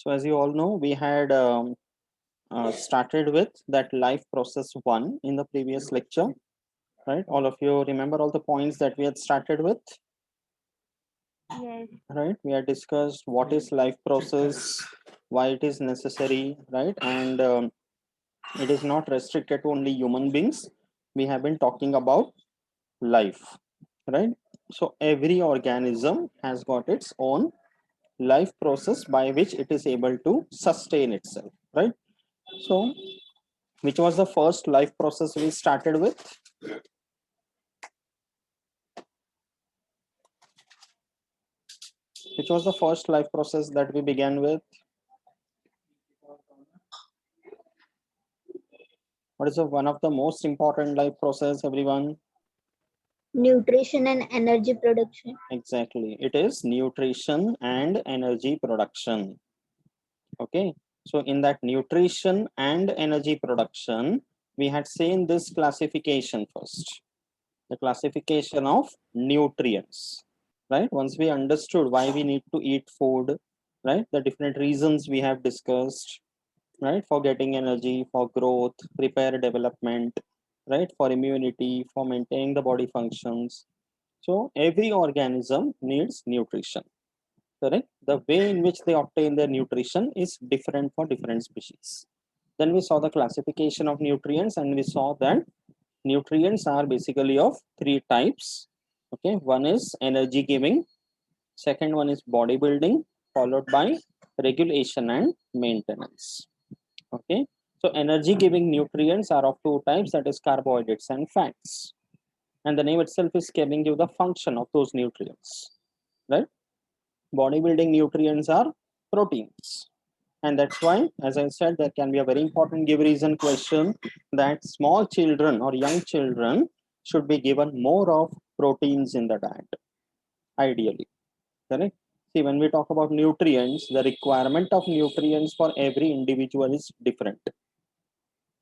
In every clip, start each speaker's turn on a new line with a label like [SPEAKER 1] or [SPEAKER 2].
[SPEAKER 1] So as you all know, we had started with that life process 1 in the previous lecture, right? All of you remember all the points that we had started with,
[SPEAKER 2] Yes.
[SPEAKER 1] right? We had discussed what is life process, why it is necessary, right? And it is not restricted to only human beings. We have been talking about life, right? So every organism has got its own life process by which it is able to sustain itself, right? So which was the first life process we started with? Which was the first life process that we began with? What is one of the most important life process, everyone?
[SPEAKER 2] Nutrition and energy production.
[SPEAKER 1] Exactly, it is nutrition and energy production. Okay, so in that nutrition and energy production, we had seen this classification first, the classification of nutrients, right? Once we understood why we need to eat food, right, the different reasons we have discussed, right, for getting energy, for growth, repair, development, right, for immunity, for maintaining the body functions. So every organism needs nutrition, correct? The way in which they obtain their nutrition is different for different species. Then we saw the classification of nutrients, and we saw that nutrients are basically of three types. Okay, one is energy giving, second one is bodybuilding, followed by regulation and maintenance. Okay, so energy giving nutrients are of two types, that is carbohydrates and fats, and the name itself is giving you the function of those nutrients, right? Bodybuilding nutrients are proteins, and that's why, as I said, there can be a very important give reason question that small children or young children should be given more of proteins in the diet, ideally, correct? See, when we talk about nutrients, the requirement of nutrients for every individual is different,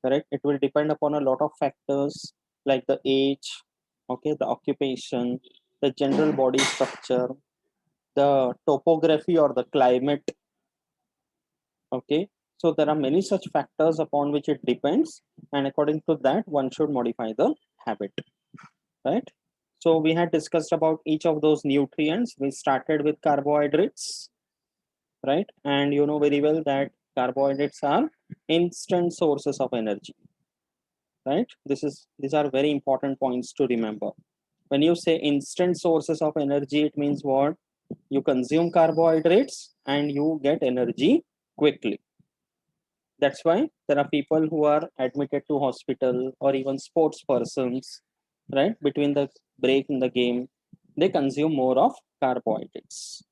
[SPEAKER 1] correct? It will depend upon a lot of factors like the age, okay, the occupation, the general body structure, the topography or the climate. Okay, so there are many such factors upon which it depends, and according to that, one should modify the habit, right? So we had discussed about each of those nutrients. We started with carbohydrates, right? And you know very well that carbohydrates are instant sources of energy, right? These are very important points to remember. When you say instant sources of energy, it means what? You consume carbohydrates and you get energy quickly. That's why there are people who are admitted to hospital, or even sports persons, right? Between the break in the game, they consume more of carbohydrates,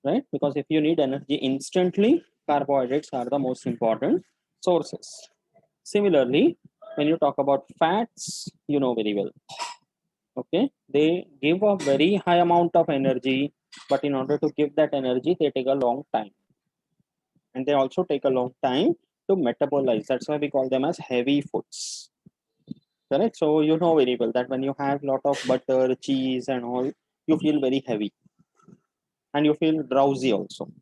[SPEAKER 1] right? Because if you need energy instantly, carbohydrates are the most important sources. Similarly, when you talk about fats, you know very well, okay, they give a very high amount of energy, but in order to give that energy, they take a long time, and they also take a long time to metabolize. That's why we call them as heavy foods, correct? So you know very well that when you have lot of butter, cheese and all, you feel very heavy and you feel drowsy also,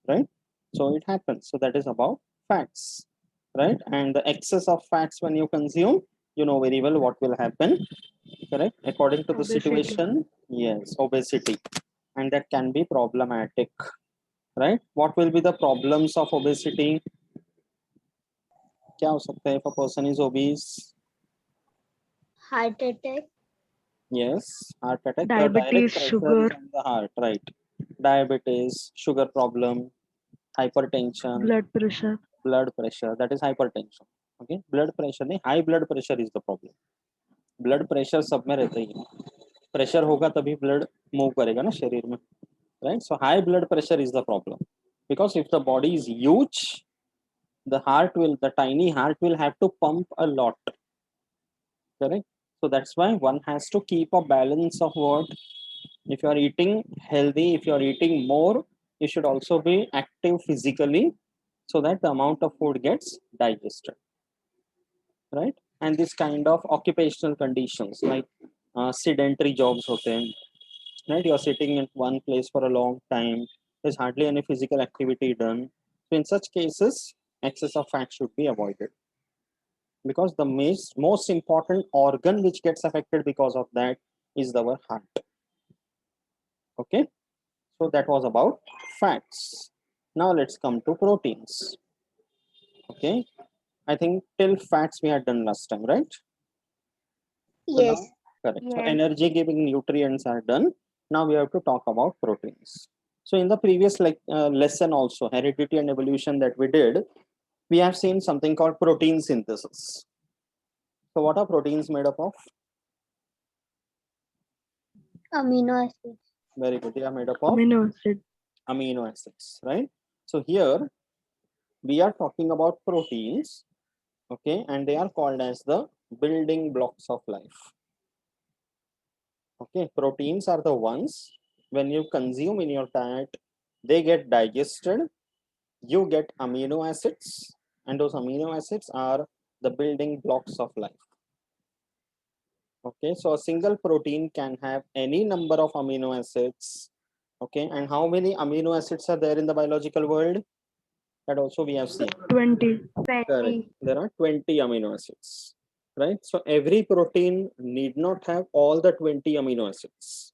[SPEAKER 1] right? So it happens. So that is about fats, right? And the excess of fats when you consume, you know very well what will happen, correct? According to the
[SPEAKER 2] Obesity.
[SPEAKER 1] situation, yes, obesity, and that can be problematic, right? What will be the problems of obesity? क्या हो सकता है if a person is obese?
[SPEAKER 2] Heart attack.
[SPEAKER 1] Yes, heart attack. The direct
[SPEAKER 3] Diabetes,
[SPEAKER 1] pressure
[SPEAKER 3] sugar,
[SPEAKER 1] is on the heart, right? Diabetes, sugar problem, hypertension,
[SPEAKER 3] blood pressure.
[SPEAKER 1] blood pressure. That is hypertension. Okay, blood pressure नहीं, high blood pressure is the problem. Blood pressure सब में रहता ही है. Pressure होगा तभी blood move करेगा ना शरीर में, right? So high blood pressure is the problem, because if the body is huge, the tiny heart will have to pump a lot, correct? So that's why one has to keep a balance of what? If you are eating healthy, if you are eating more, you should also be active physically so that the amount of food gets digested, right? And this kind of occupational conditions like sedentary jobs hote hain, right? You are sitting in one place for a long time, there's hardly any physical activity done, So in such cases, excess of fat should be avoided, because the most important organ which gets affected because of that is our heart. Okay, so that was about fats. Now let's come to proteins. Okay, I think till fats we had done last time, right? So
[SPEAKER 2] Yes.
[SPEAKER 1] now, correct. So
[SPEAKER 2] Yes.
[SPEAKER 1] energy giving nutrients are done. Now we have to talk about proteins. So in the previous lesson also, heredity and evolution that we did, we have seen something called protein synthesis. So what are proteins made up of?
[SPEAKER 2] Amino acids.
[SPEAKER 1] Very good. They are made up of
[SPEAKER 3] Amino acid.
[SPEAKER 1] amino acids, right? So here we are talking about proteins, okay, and they are called as the building blocks of life. Okay, proteins are the ones when you consume in your diet, they get digested, you get amino acids, and those amino acids are the building blocks of life. Okay, so a single protein can have any number of amino acids. Okay, and how many amino acids are there in the biological world? That also we have seen.
[SPEAKER 3] 20.
[SPEAKER 1] Correct. There are 20 amino acids, right? So every protein need not have all the 20 amino acids.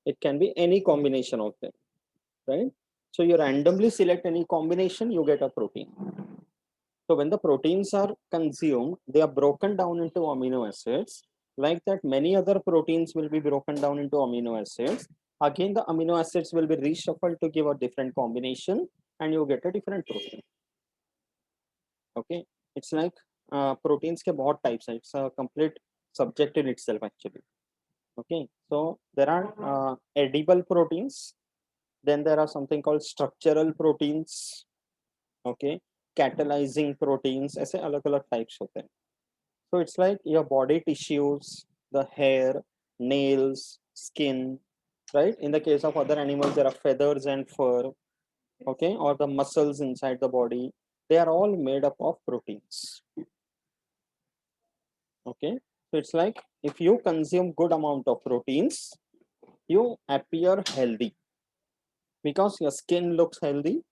[SPEAKER 1] It can be any combination of them, right? So you randomly select any combination, you get a protein. So when the proteins are consumed, they are broken down into amino acids. Like that, many other proteins will be broken down into amino acids. Again, the amino acids will be reshuffled to give a different combination, and you get a different protein. Okay, it's like proteins के बहुत types हैं. It's a complete subject in itself actually. Okay, so there are edible proteins. Then there are something called structural proteins. Okay, catalyzing proteins. ऐसे अलग-अलग types होते हैं. So it's like your body tissues, the hair, nails, skin, right? In the case of other animals, there are feathers and fur, okay, or the muscles inside the body. They are all made up of proteins. Okay, so it's like if you consume good amount of proteins, you appear healthy because your skin looks healthy,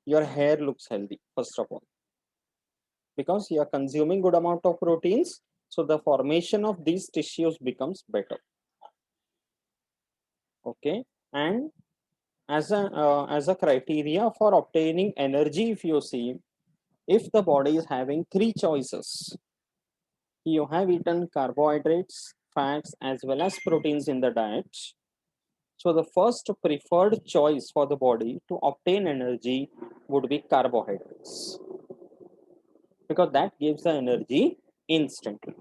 [SPEAKER 1] your hair looks healthy, first of all, because you are consuming good amount of proteins, so the formation of these tissues becomes better. Okay, and as a criteria for obtaining energy, if you see, if the body is having three choices, you have eaten carbohydrates, fats, as well as proteins in the diet. So the first preferred choice for the body to obtain energy would be carbohydrates, because that gives the energy instantly.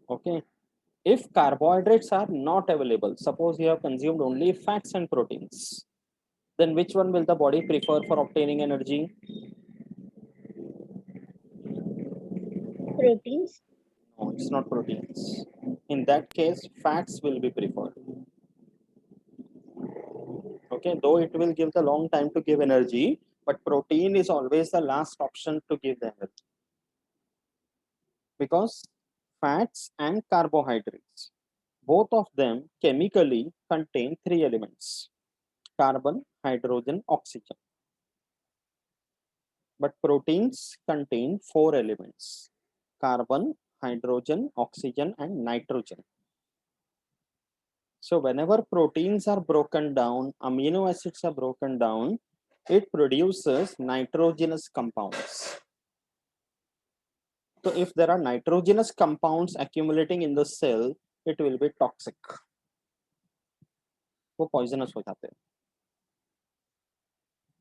[SPEAKER 1] Okay, if carbohydrates are not available, suppose you have consumed only fats and proteins, then which one will the body prefer for obtaining energy?
[SPEAKER 2] Proteins.
[SPEAKER 1] No, it's not proteins. In that case, fats will be preferred. Okay, though it will give the long time to give energy, but protein is always the last option to give the energy. Because fats and carbohydrates, both of them chemically contain three elements: carbon, hydrogen, oxygen. But proteins contain four elements: carbon, hydrogen, oxygen, and nitrogen. So whenever proteins are broken down, amino acids are broken down, it produces nitrogenous compounds. So if there are nitrogenous compounds accumulating in the cell, it will be toxic. वो poisonous हो जाते हैं.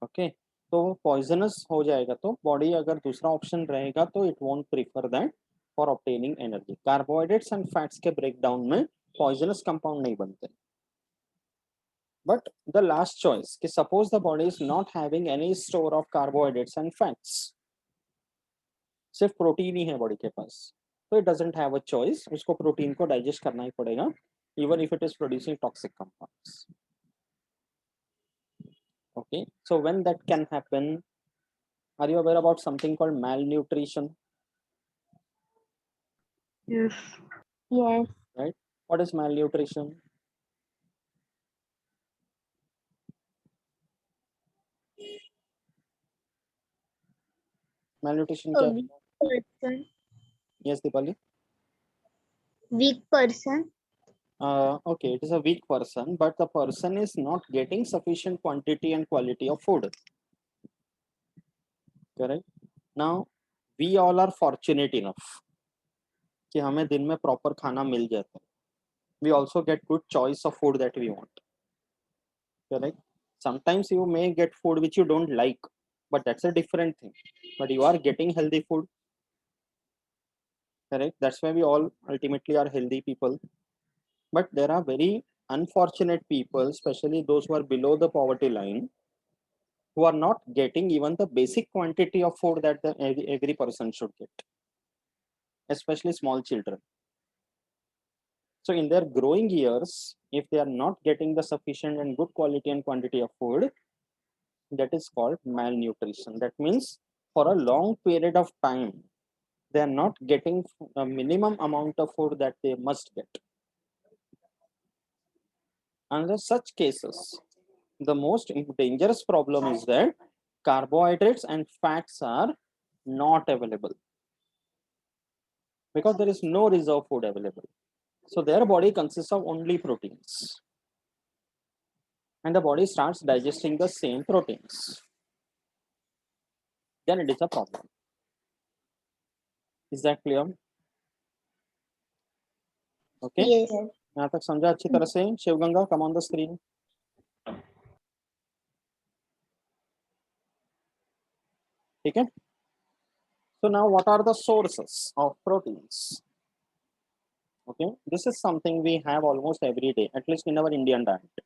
[SPEAKER 1] Okay, तो poisonous हो जाएगा तो body अगर दूसरा option रहेगा तो it won't prefer that for obtaining energy. Carbohydrates and fats के breakdown में poisonous compound नहीं बनते. But the last choice, कि suppose the body is not having any store of carbohydrates and fats, सिर्फ प्रोटीन ही है body के पास, तो it doesn't have a choice, उसको प्रोटीन को डाइजेस्ट करना ही पड़ेगा, even if it is producing toxic compounds. Okay, so when that can happen, are you aware about something called malnutrition?
[SPEAKER 3] Yes.
[SPEAKER 2] Yes.
[SPEAKER 1] Right? What is malnutrition? Malnutrition
[SPEAKER 2] A
[SPEAKER 1] क्या?
[SPEAKER 2] weak person.
[SPEAKER 1] Yes, Deepali.
[SPEAKER 2] Weak person.
[SPEAKER 1] Okay, it is a weak person, but the person is not getting sufficient quantity and quality of food. Correct. Now, we all are fortunate enough कि हमें दिन में proper खाना मिल जाता है. We also get good choice of food that we want. Correct. Sometimes you may get food which you don't like, but that's a different thing. But you are getting healthy food. Correct. That's why we all ultimately are healthy people. But there are very unfortunate people, especially those who are below the poverty line, who are not getting even the basic quantity of food that every person should get, especially small children. So in their growing years, if they are not getting the sufficient and good quality and quantity of food, that is called malnutrition. That means for a long period of time, they are not getting a minimum amount of food that they must get. Under such cases, the most dangerous problem is that carbohydrates and fats are not available because there is no reserve food available. So their body consists of only proteins, and the body starts digesting the same proteins. Then it is a problem. Is that clear? Okay.
[SPEAKER 2] Yes.
[SPEAKER 1] यहाँ तक समझा अच्छी तरह से? Sivaganga, come on the screen. ठीक है? So now what are the sources of proteins? Okay, this is something we have almost every day, at least in our Indian diet.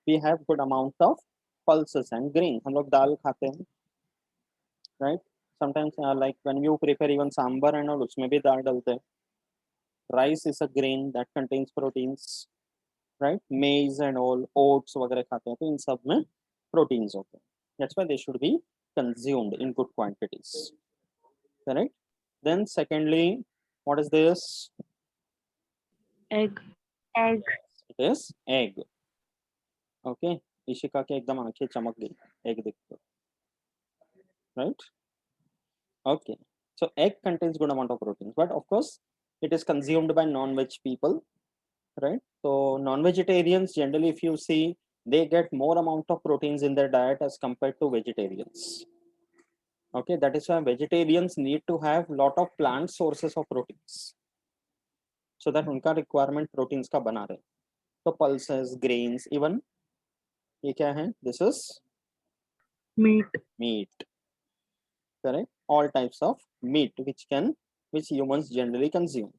[SPEAKER 1] We have good amount of pulses and grains. हम लोग दाल खाते हैं, right? Sometimes like when you prepare even sambar and all, उसमें भी दाल डालते हैं. Rice is a grain that contains proteins, right? Maize and all, oats वगैरह खाते हैं, तो इन सब में proteins होते हैं. That's why they should be consumed in good quantities. Correct? Then secondly, what is this?
[SPEAKER 3] Egg.
[SPEAKER 2] Egg.
[SPEAKER 1] It is egg. Okay. Ishika के एकदम आंखें चमक गई egg देखकर. Right? Okay. So egg contains good amount of proteins, but of course it is consumed by non-veg people, right? So non-vegetarians generally, if you see, they get more amount of proteins in their diet as compared to vegetarians. Okay, that is why vegetarians need to have lot of plant sources of proteins, so that उनका requirement proteins का बना रहे. So pulses, grains, even ये क्या है? This is
[SPEAKER 3] Meat.
[SPEAKER 1] meat. Correct? All types of meat which humans generally consume.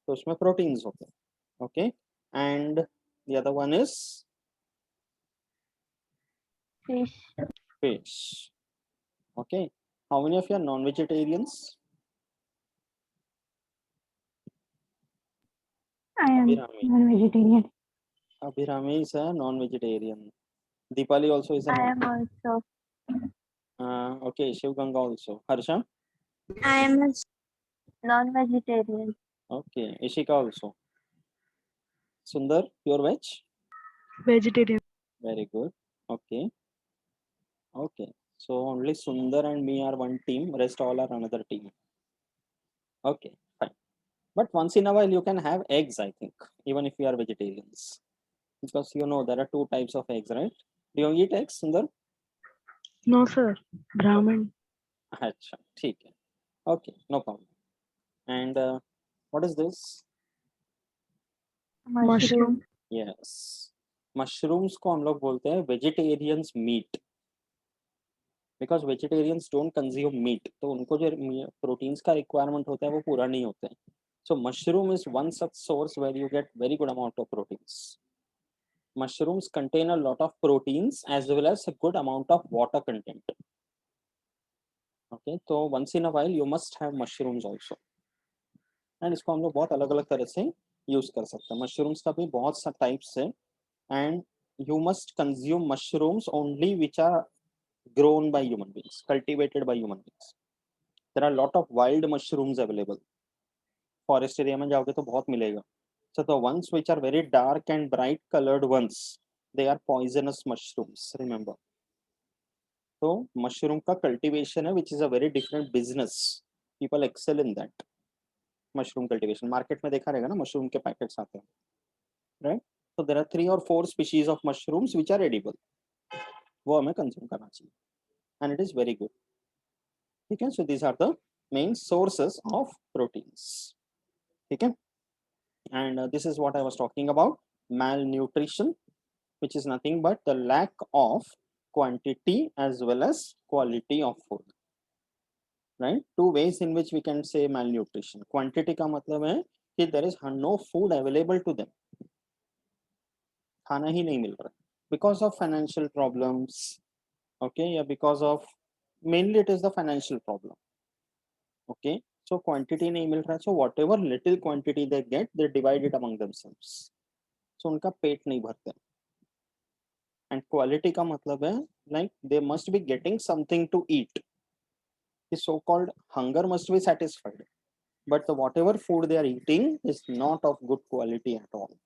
[SPEAKER 1] So उसमें proteins होते हैं. Okay, and the other one is
[SPEAKER 2] Fish.
[SPEAKER 1] fish. Okay, how many of you are non-vegetarians?
[SPEAKER 2] I am
[SPEAKER 1] Abhirami.
[SPEAKER 2] non-vegetarian.
[SPEAKER 1] Abhirami is a non-vegetarian. Deepali also is a
[SPEAKER 2] I am also.
[SPEAKER 1] okay, Shiv Ganga also. Harsha?
[SPEAKER 2] I am a non-vegetarian.
[SPEAKER 1] Okay, Ishika also. Sundar, pure veg?
[SPEAKER 3] Vegetarian.
[SPEAKER 1] Very good. Okay. Okay. So only Sundar and me are one team, rest all are another team. Okay, fine. But once in a while you can have eggs, I think, even if you are vegetarians. Because you know there are two types of eggs, right? Do you eat eggs, Sundar?
[SPEAKER 3] No, sir. Brahman.
[SPEAKER 1] Acha, ठीक है. Okay, no problem. And what is this?
[SPEAKER 3] Mushroom.
[SPEAKER 1] Yes. Mushrooms को हम लोग बोलते हैं vegetarians meat. Because vegetarians don't consume meat, तो उनको जो proteins का requirement होता है वो पूरा नहीं होता है. So mushroom is one such source where you get very good amount of proteins. Mushrooms contain a lot of proteins as well as a good amount of water content. Okay, so once in a while you must have mushrooms also. And इसको हम लोग बहुत अलग अलग तरह से use कर सकते हैं. Mushrooms का भी बहुत सा types है, and you must consume mushrooms only which are grown by human beings, cultivated by human beings. There are a lot of wild mushrooms available. Forest area में जाओगे तो बहुत मिलेगा. So the ones which are very dark and bright colored ones, they are poisonous mushrooms, remember. तो mushroom का cultivation है, which is a very different business. People excel in that. Mushroom cultivation market में देखा रहेगा ना, mushroom के packets आते हैं, right. So there are 3 or 4 species of mushrooms which are edible. वो हमें कंज्यूम करना चाहिए, and it is very good. ठीक है. So these are the main sources of proteins. ठीक है. And this is what I was talking about, malnutrition, which is nothing but the lack of quantity as well as quality of food. Right? 2 ways in which we can say malnutrition. Quantity का मतलब है कि there is no food available to them. खाना ही नहीं मिल रहा because of financial problems. Okay, yeah, because of mainly it is the financial problem. Okay, so quantity नहीं मिल रहा, so whatever little quantity they get, they divide it among themselves. So उनका पेट नहीं भरते. And quality का मतलब है like they must be getting something to eat. The so-called hunger must be satisfied, but the whatever food they are eating is not of good quality at all.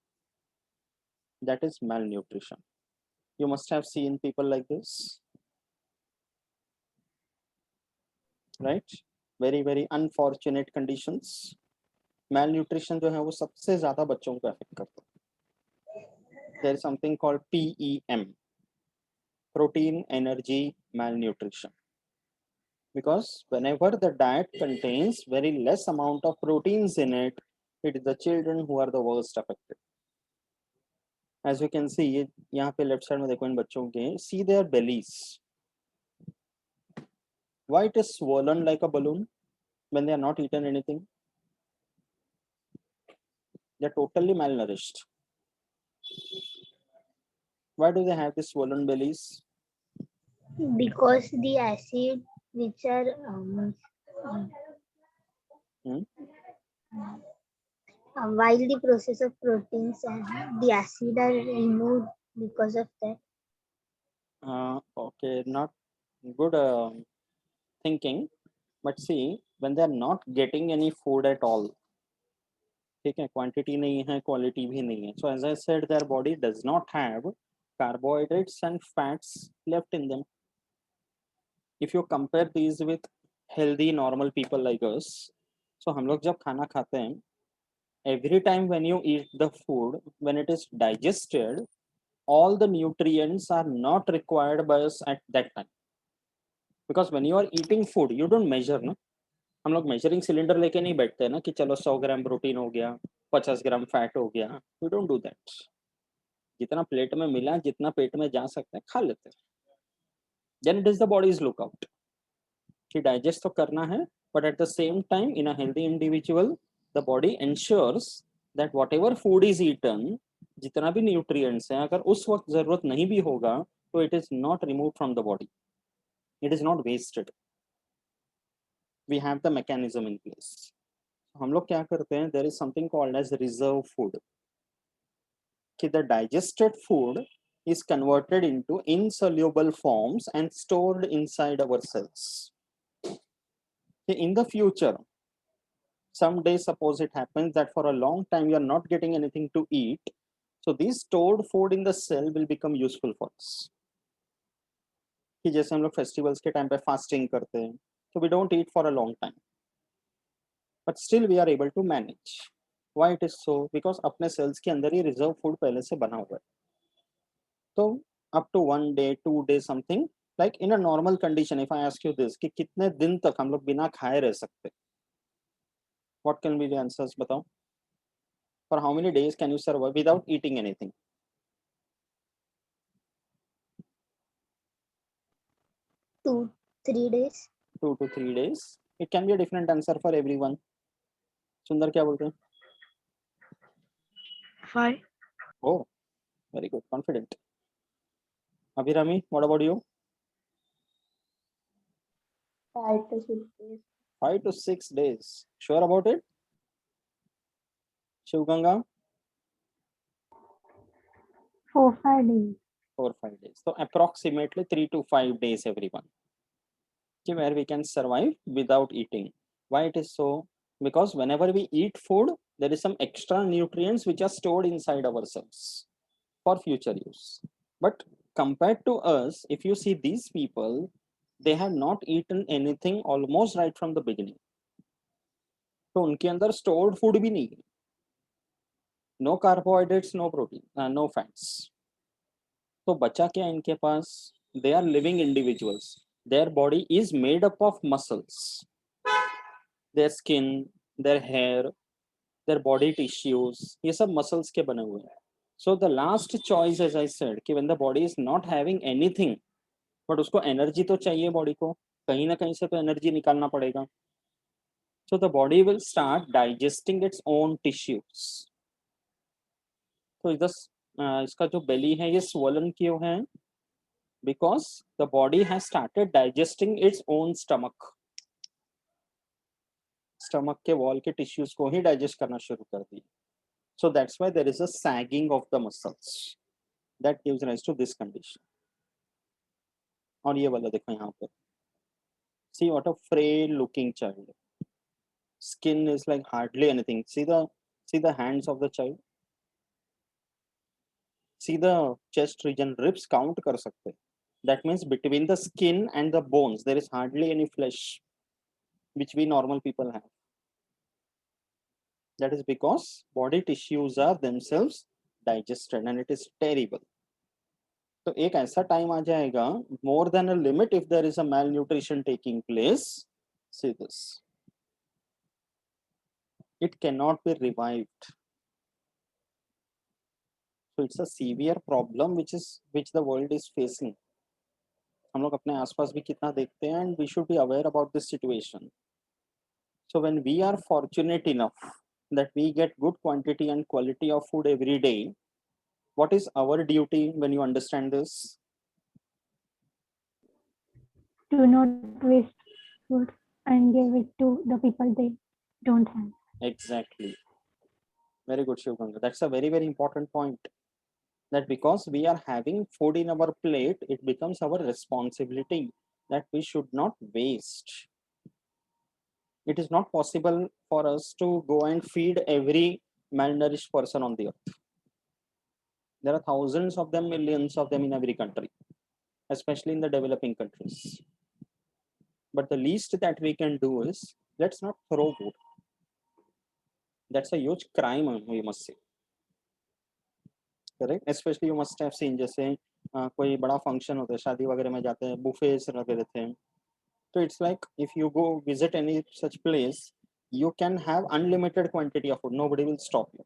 [SPEAKER 1] That is malnutrition. You must have seen people like this, right? Very very unfortunate conditions. Malnutrition जो है वो सबसे ज़्यादा बच्चों को affect करता है. There is something called PEM, protein energy malnutrition. Because whenever the diet contains very less amount of proteins in it, it is the children who are the worst affected. As you can see, यहाँ पे left side में देखो इन बच्चों के, see their bellies. Why it is swollen like a balloon when they are not eaten anything? They are totally malnourished. Why do they have these swollen bellies?
[SPEAKER 2] Because the acid which are while the process of proteins and the acid are removed because of that.
[SPEAKER 1] Okay, not good thinking, but see, when they are not getting any food at all, ठीक है, quantity नहीं है, quality भी नहीं है. So as I said, their body does not have carbohydrates and fats left in them. If you compare these with healthy normal people like us, so हम लोग जब खाना खाते हैं, every time when you eat the food, when it is digested, all the nutrients are not required by us at that time. Because when you are eating food, you don't measure ना. हम लोग measuring cylinder लेके नहीं बैठते ना कि चलो 100 gram protein हो गया, 50 ग्राम फैट हो गया. We don't do that. जितना प्लेट में मिला, जितना पेट में जा सकता है, खा लेते हैं. Then it is the body's lookout कि डाइजेस्ट तो करना है, but at the same time in a healthy individual the body ensures that whatever food is eaten, जितना भी न्यूट्रिएंट्स हैं, अगर उस वक्त जरूरत नहीं भी होगा तो it is not remove from the body, it is not wasted. We have the mechanism in place. हम लोग क्या करते हैं, there is something called as reserve food, कि the digested food is converted into insoluble forms and stored inside our cells. In the future, someday suppose it happens that for a long time you are not getting anything to eat, so this stored food in the cell will become useful for us. कि जैसे हम लोग festivals के time पे fasting करते हैं, so we don't eat for a long time, but still we are able to manage. Why it is so? Because अपने cells के अंदर ही reserve food पहले से बना हुआ है. तो up to 1 day 2 days something, like in a normal condition, if I ask you this कि कितने दिन तक हम लोग बिना खाए रह सकते, what can be the answers? बताओ. For how many days can you survive without eating anything?
[SPEAKER 2] 2-3 days.
[SPEAKER 1] 2 to 3 days. It can be a different answer for everyone. सुंदर क्या बोलते हैं?
[SPEAKER 3] 5.
[SPEAKER 1] Oh, very good, confident. Abhirami, what about you?
[SPEAKER 2] 5 to 6 days.
[SPEAKER 1] 5 to 6 days. Sure about it? Shiv Ganga?
[SPEAKER 2] 4-5 days.
[SPEAKER 1] 4-5 days. So approximately 3 to 5 days, everyone. Okay, where we can survive without eating. Why it is so? Because whenever we eat food, there is some extra nutrients which are stored inside our cells for future use. But compared to us, if you see these people, they have not eaten anything almost right from the beginning. तो उनके अंदर stored food भी नहीं है. No carbohydrates, no protein, no fats. तो बचा क्या इनके पास? They are living individuals. Their body is made up of muscles. Their skin, their hair, their body tissues, ये सब muscles के बने हुए हैं. So the last choice, as I said, कि when the body is not having anything, but उसको energy तो चाहिए body को, कहीं ना कहीं से तो energy निकालना पड़ेगा. So the body will start digesting its own tissues. तो इसका जो belly है ये swollen क्यों है? Because the body has started digesting its own stomach. Stomach के wall के tissues को ही digest करना शुरू कर दिया. So that's why there is a sagging of the muscles. That gives rise to this condition. और ये वाला देखो यहाँ पर. See what a frail looking child. Skin is like hardly anything. See the hands of the child. See the chest region, ribs count कर सकते. That means between the skin and the bones there is hardly any flesh, which we normal people have. That is because body tissues are themselves digested and it is terrible. तो एक ऐसा time आ जाएगा, more than a limit, if there is a malnutrition taking place. See this. It cannot be revived. So it's a severe problem which the world is facing. हम लोग अपने आसपास भी कितना देखते हैं, and we should be aware about this situation. So when we are fortunate enough that we get good quantity and quality of food every day, what is our duty when you understand this?
[SPEAKER 4] Do not waste food and give it to the people they don't have.
[SPEAKER 1] Exactly. Very good, Shivganga. That's a very, very important point. That because we are having food in our plate, it becomes our responsibility that we should not waste. It is not possible for us to go and feed every malnourished person on the earth. There are thousands of them, millions of them in every country, especially in the developing countries. But the least that we can do is, let's not throw food. That's a huge crime, we must say. Correct? Especially you must have seen, जैसे कोई बड़ा function होता है, शादी वगैरह में जाते हैं, buffets लगे रहते हैं. So it's like if you go visit any such place, you can have unlimited quantity of food. Nobody will stop you.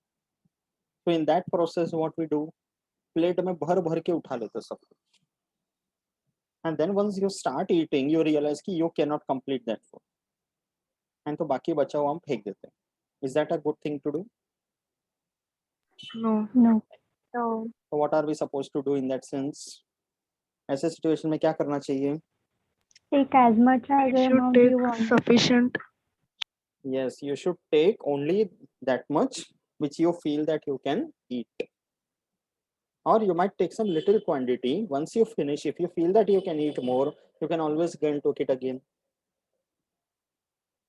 [SPEAKER 1] So in that process, what we do, plate में भर भर के उठा लेते सब कुछ. And then once you start eating, you realize कि you cannot complete that food. And तो बाकी बचा हुआ हम फेंक देते हैं. Is that a good thing to do?
[SPEAKER 3] No.
[SPEAKER 4] No.
[SPEAKER 2] So
[SPEAKER 1] So what are we supposed to do in that sense? ऐसे situation में क्या करना चाहिए?
[SPEAKER 4] Take as much as
[SPEAKER 3] You should
[SPEAKER 4] amount
[SPEAKER 3] take
[SPEAKER 4] you want.
[SPEAKER 3] sufficient.
[SPEAKER 1] Yes, you should take only that much which you feel that you can eat. Or you might take some little quantity. Once you finish, if you feel that you can eat more, you can always go and cook it again.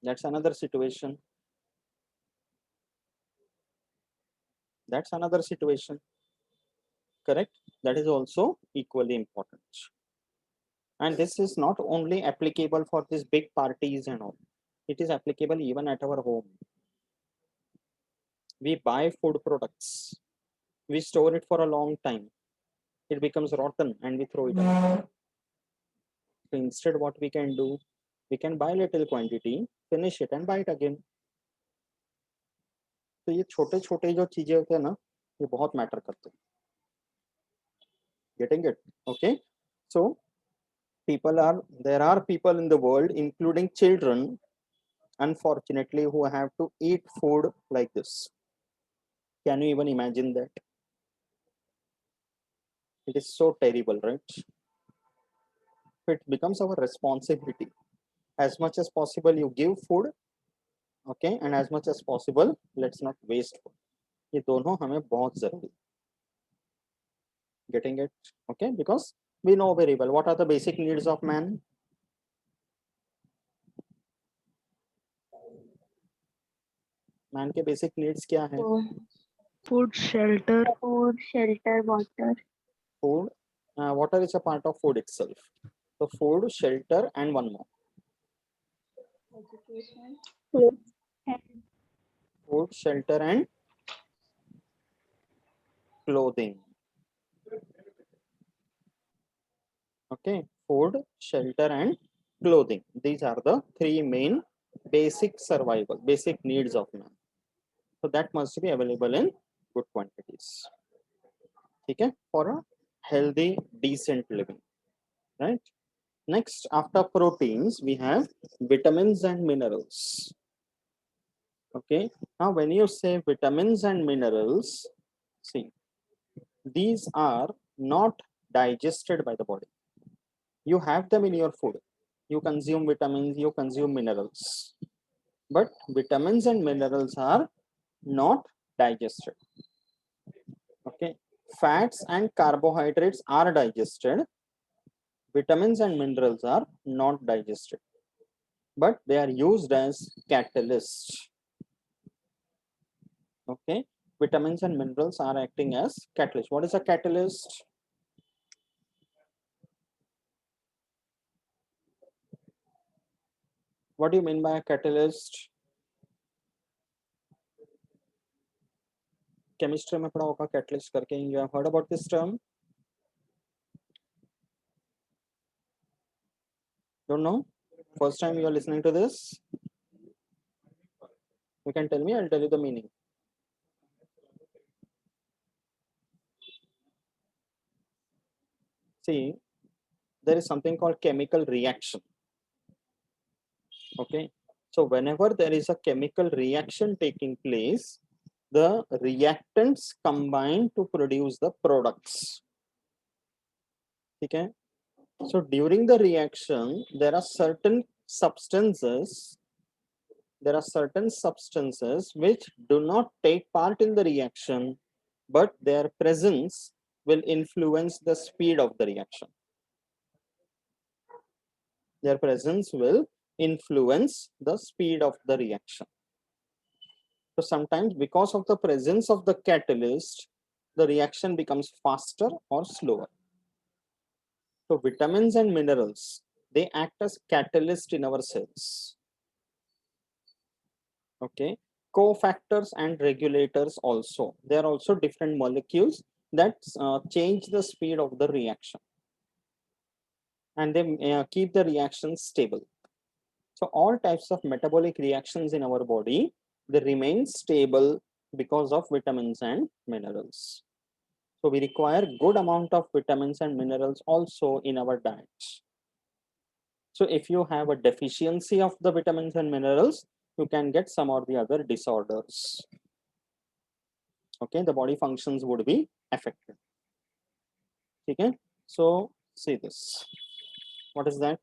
[SPEAKER 1] That's another situation. That's another situation. Correct? That is also equally important. And this is not only applicable for these big parties and all. It is applicable even at our home. We buy food products. We store it for a long time. It becomes rotten and we throw it away. So instead, what we can do, we can buy little quantity, finish it and buy it again. तो ये छोटे छोटे जो चीजें होते हैं ना, ये बहुत मैटर करते हैं. Getting it? Okay. So there are people in the world, including children, unfortunately, who have to eat food like this. Can you even imagine that? It is so terrible, right? It becomes our responsibility. As much as possible, you give food, okay, and as much as possible, let's not waste food. ये दोनों हमें बहुत जरूरी. Getting it? Okay, because we know very well what are the basic needs of man. Man के basic needs क्या है?
[SPEAKER 3] Food, shelter.
[SPEAKER 2] food, shelter, water.
[SPEAKER 1] Food. Water is a part of food itself. So food, shelter, and one more. Food, shelter, and clothing. Okay, food, shelter, and clothing. These are the three main basic survival, basic needs of man. So that must be available in good quantities. Okay, for a healthy, decent living, right? Next, after proteins, we have vitamins and minerals. Okay, now when you say vitamins and minerals, see, these are not digested by the body. You have them in your food. You consume vitamins, you consume minerals. But vitamins and minerals are not digested. Okay, fats and carbohydrates are digested. Vitamins and minerals are not digested, but they are used as catalysts. Okay, vitamins and minerals are acting as catalyst. What is a catalyst? What do you mean by a catalyst? Chemistry में पढ़ा होगा catalyst करके. You have heard about this term? Don't know? First time you are listening to this? You can tell me, I'll tell you the meaning. See, there is something called chemical reaction. Okay, so whenever there is a chemical reaction taking place, the reactants combine to produce the products. Okay, so during the reaction, there are certain substances which do not take part in the reaction, but their presence will influence the speed of the reaction. Their presence will influence the speed of the reaction. So sometimes because of the presence of the catalyst, the reaction becomes faster or slower. So vitamins and minerals, they act as catalyst in our cells. Okay, cofactors and regulators also. They are also different molecules that change the speed of the reaction, and they keep the reaction stable. So all types of metabolic reactions in our body, they remain stable because of vitamins and minerals. So we require good amount of vitamins and minerals also in our diet. So if you have a deficiency of the vitamins and minerals, you can get some or the other disorders. Okay, the body functions would be affected. Okay, so see this. What is that?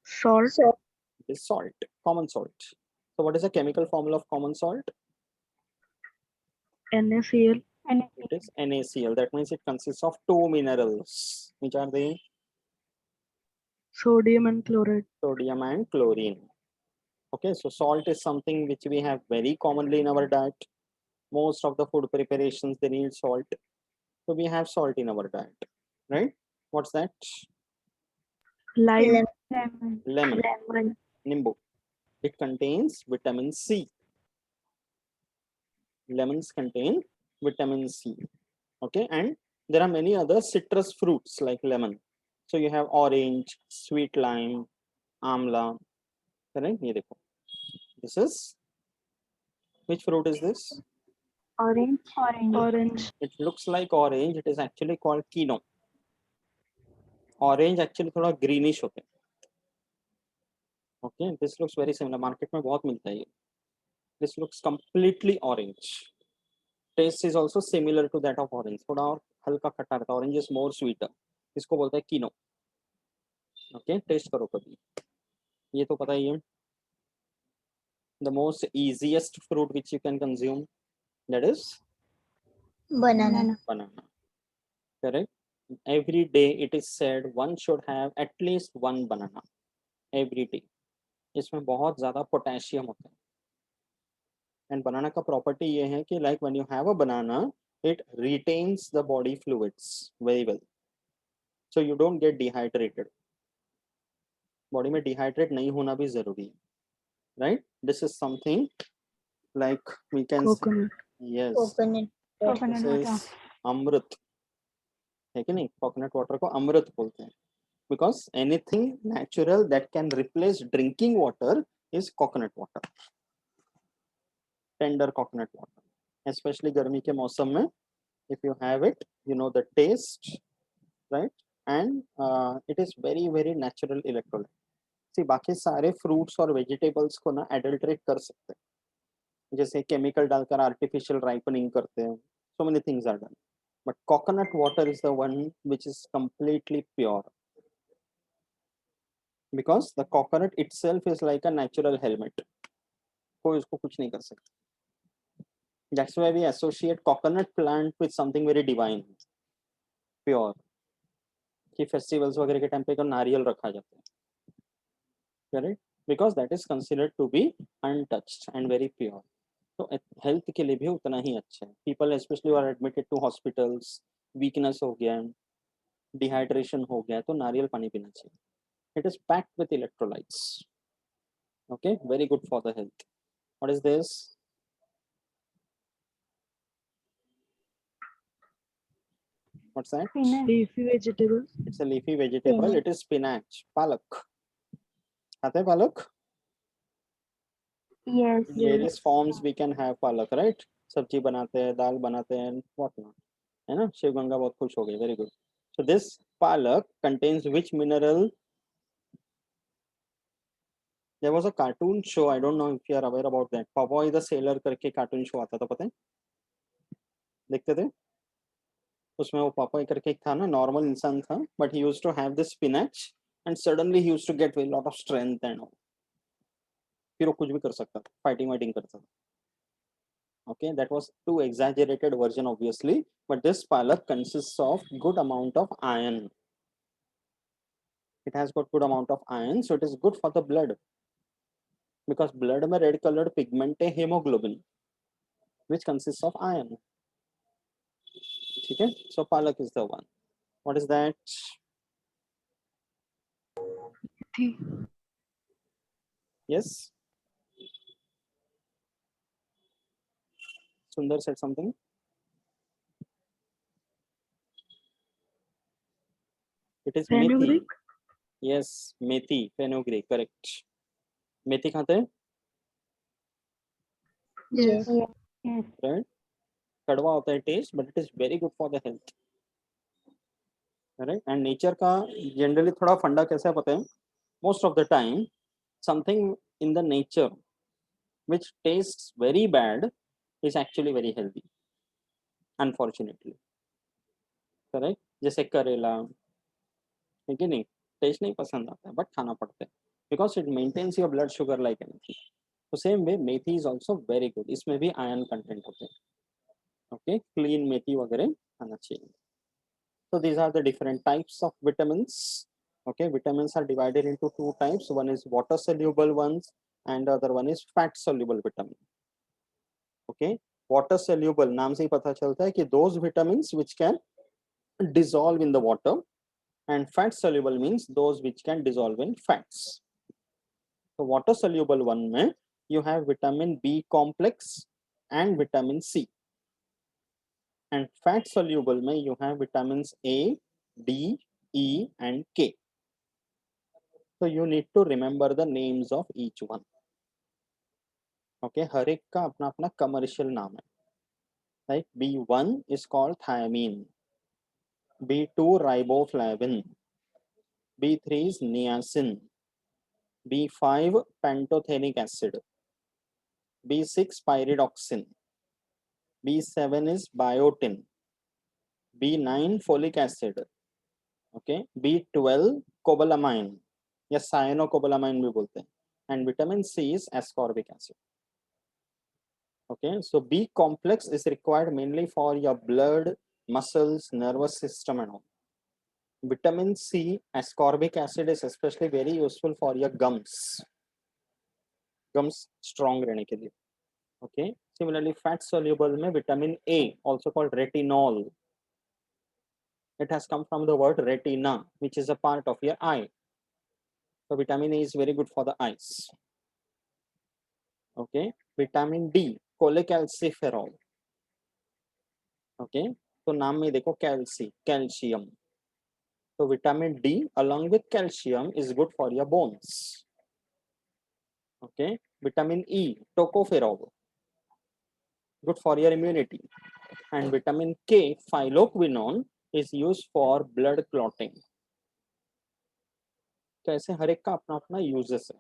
[SPEAKER 3] Salt.
[SPEAKER 1] It is salt, common salt. So what is the chemical formula of common salt?
[SPEAKER 3] NaCl.
[SPEAKER 1] It is NaCl. That means it consists of two minerals. Which are they?
[SPEAKER 3] Sodium and chloride.
[SPEAKER 1] Sodium and chlorine. Okay, so salt is something which we have very commonly in our diet. Most of the food preparations, they need salt. So we have salt in our diet, right? What's that?
[SPEAKER 3] Lime.
[SPEAKER 1] Lemon. Nimbu. It contains vitamin C. Lemons contain vitamin C. Okay, and there are many other citrus fruits like lemon. So you have orange, sweet lime, amla. Correct? ये देखो. This is, which fruit is this?
[SPEAKER 3] Orange.
[SPEAKER 1] It looks like orange. It is actually called quinoa. Orange actually थोड़ा greenish होते हैं. Okay, this looks very similar. Market में बहुत मिलता है ये. This looks completely orange. Taste is also similar to that of orange. थोड़ा और हल्का खट्टा रहता है. Orange is more sweeter. इसको बोलते हैं quinoa. Okay, taste करो कभी. ये तो पता ही है. The most easiest fruit which you can consume, that is
[SPEAKER 2] banana.
[SPEAKER 1] Correct. Every day it is said one should have at least one banana every day. इसमें बहुत ज़्यादा पोटेशियम होता है. And banana का property ये है कि like when you have a banana, it retains the body fluids very well, so you don't get dehydrated. Body में dehydrate नहीं होना भी जरूरी है, right? This is something like we can say,
[SPEAKER 3] Coconut.
[SPEAKER 1] yes,
[SPEAKER 2] Coconut.
[SPEAKER 4] Coconut
[SPEAKER 1] this
[SPEAKER 4] water.
[SPEAKER 1] is अमृत, है कि नहीं? Coconut water को अमृत बोलते हैं, because anything natural that can replace drinking water is coconut water, tender coconut water, especially गर्मी के मौसम में. If you have it, you know the taste, right? And it is very very natural electrolyte. See, बाकी सारे fruits और vegetables को ना adulterate कर सकते हैं, जैसे chemical डालकर artificial ripening करते हैं. So many things are done, but coconut water is the one which is completely pure, because the coconut itself is like a natural helmet. कोई उसको कुछ नहीं कर सकता. That's why we associate coconut plant with something very divine, pure. कि festivals वगैरह के time पे नारियल रखा जाता है, correct? Because that is considered to be untouched and very pure. तो हेल्थ के लिए भी उतना ही अच्छा है. People especially who are admitted to hospitals, weakness हो गया, dehydration हो गया, तो नारियल पानी पीना चाहिए. It is packed with electrolytes. Okay, very good for the health. What is this? What's that?
[SPEAKER 4] Spinach.
[SPEAKER 3] Leafy vegetables.
[SPEAKER 1] It's a leafy vegetable.
[SPEAKER 2] Spinach.
[SPEAKER 1] It is spinach, palak. खाते हैं palak?
[SPEAKER 4] Yes.
[SPEAKER 1] Various forms we can have palak, right? सब्जी बनाते हैं, दाल बनाते हैं, what not, है ना? शिव गंगा बहुत खुश हो गई. Very good. So this palak contains which mineral? There was a cartoon show. I don't know if you are aware about that. Popeye the Sailor करके cartoon show आता था, पता है? देखते थे? उसमें वो Popeye करके एक था ना, normal इंसान था, but he used to have this spinach and suddenly he used to get a lot of strength and all. फिर वो कुछ भी कर सकता था, fighting करता था. Okay, that was too exaggerated version obviously, but this palak consists of good amount of iron. It has got good amount of iron, so it is good for the blood, because blood में red colored pigment है hemoglobin, which consists of iron. ठीक है? So palak is the one. What is that?
[SPEAKER 3] Methi.
[SPEAKER 1] Yes. Sundar said something. It is methi.
[SPEAKER 3] Fenugreek.
[SPEAKER 1] Yes, methi, fenugreek, correct. मेथी खाते हैं,
[SPEAKER 2] Yes.
[SPEAKER 4] Yes.
[SPEAKER 1] right? कड़वा होता है taste, but it is very good for the health. Right? And nature का generally थोड़ा फंडा कैसा है पता है? Most of the time, something in the nature which tastes very bad is actually very healthy, unfortunately. Correct? जैसे करेला, है कि नहीं? टेस्ट नहीं पसंद आता है, but खाना पड़ता है, because it maintains your blood sugar like anything. So same way, methi is also very good. इसमें भी iron content होते हैं. Okay, clean मेथी वगैरह खाना चाहिए. So these are the different types of vitamins. Okay, vitamins are divided into two types. One is water soluble ones and the other one is fat soluble vitamin. Okay, water soluble नाम से ही पता चलता है कि those vitamins which can dissolve in the water, and fat soluble means those which can dissolve in fats. So water soluble one में you have vitamin B complex and vitamin C, and fat soluble में you have vitamins A, D, E and K. So you need to remember the names of each one. Okay, हर एक का अपना अपना commercial नाम है. Like B1 is called thiamine, B2 riboflavin, B3 is niacin, B5 pantothenic acid, B6 pyridoxine, B7 is biotin, B9 folic acid, okay, B12 cobalamin या cyanocobalamin भी बोलते हैं, and vitamin C is ascorbic acid. Okay, so B complex is required mainly for your blood, muscles, nervous system and all. Vitamin C, ascorbic acid is especially very useful for your gums. Gums strong रहने के लिए. Okay, similarly fat soluble में vitamin A, also called retinol. It has come from the word retina, which is a part of your eye. So vitamin A is very good for the eyes. Okay, vitamin D, cholecalciferol. Okay, तो नाम में देखो calcium. So vitamin D along with calcium is good for your bones. Okay, vitamin E, tocopherol, good for your immunity. And vitamin K, phylloquinone, is used for blood clotting. तो ऐसे हर एक का अपना अपना uses है.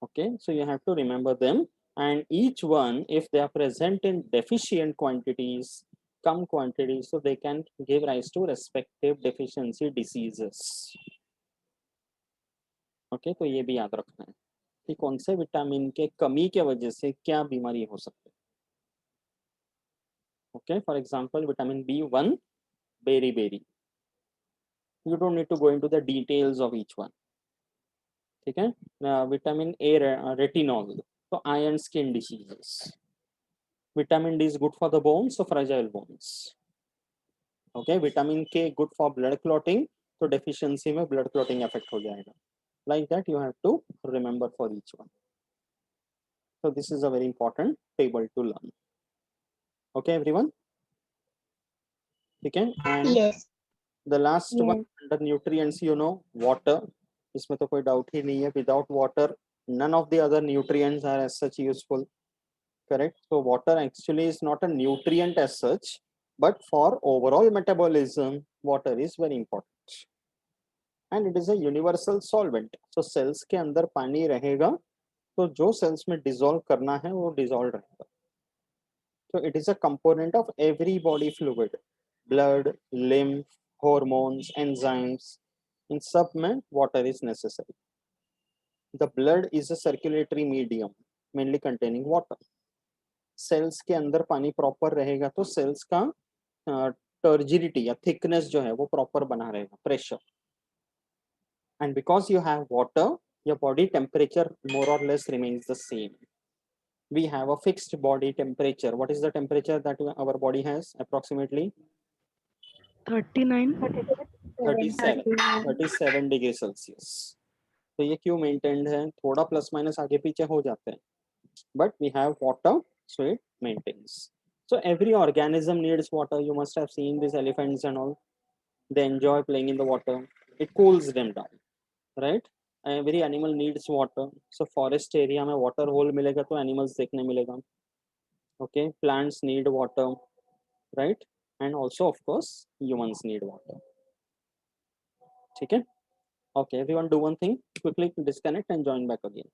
[SPEAKER 1] Okay, so you have to remember them, and each one, if they are present in deficient quantities, come quantities, so they can give rise to respective deficiency diseases. Okay, तो ये भी याद रखना है कि कौन से विटामिन के कमी के वजह से क्या बीमारी हो सकती है. Okay, for example, vitamin B1, berry. You don't need to go into the details of each one. ठीक है. Vitamin A, retinol, so iron skin diseases. Vitamin D is good for the bones, so fragile bones. Okay, vitamin K good for blood clotting, so deficiency में blood clotting effect हो जाएगा. Like that, you have to remember for each one. So this is a very important table to learn. Okay, everyone. Okay, and
[SPEAKER 2] Yes.
[SPEAKER 1] the last one
[SPEAKER 4] Yes.
[SPEAKER 1] under nutrients, you know, water. इसमें तो कोई doubt ही नहीं है. Without water, none of the other nutrients are as such useful. Correct. So water actually is not a nutrient as such, but for overall metabolism, water is very important. And it is a universal solvent. So cells के अंदर पानी रहेगा, तो जो cells में dissolve करना है वो dissolve रहेगा. So it is a component of every body fluid, blood, lymph, hormones, enzymes. In सब में water is necessary. The blood is a circulatory medium, mainly containing water. Cells के अंदर पानी proper रहेगा तो cells का turgidity या thickness जो है वो proper बना रहेगा, pressure. And because you have water, your body temperature more or less remains the same. We have a fixed body temperature. What is the temperature that our body has approximately?
[SPEAKER 3] 39.
[SPEAKER 1] 37 degree Celsius. तो ये क्यों maintained है? थोड़ा plus minus आगे पीछे हो जाते हैं, but we have water, so it maintains. So every organism needs water. You must have seen these elephants and all. They enjoy playing in the water. It cools them down, right? Every animal needs water. So forest area में water hole मिलेगा तो animals देखने मिलेगा. Okay, plants need water, right? And also of course humans need water. ठीक है? Okay, everyone do one thing, quickly disconnect and join back again.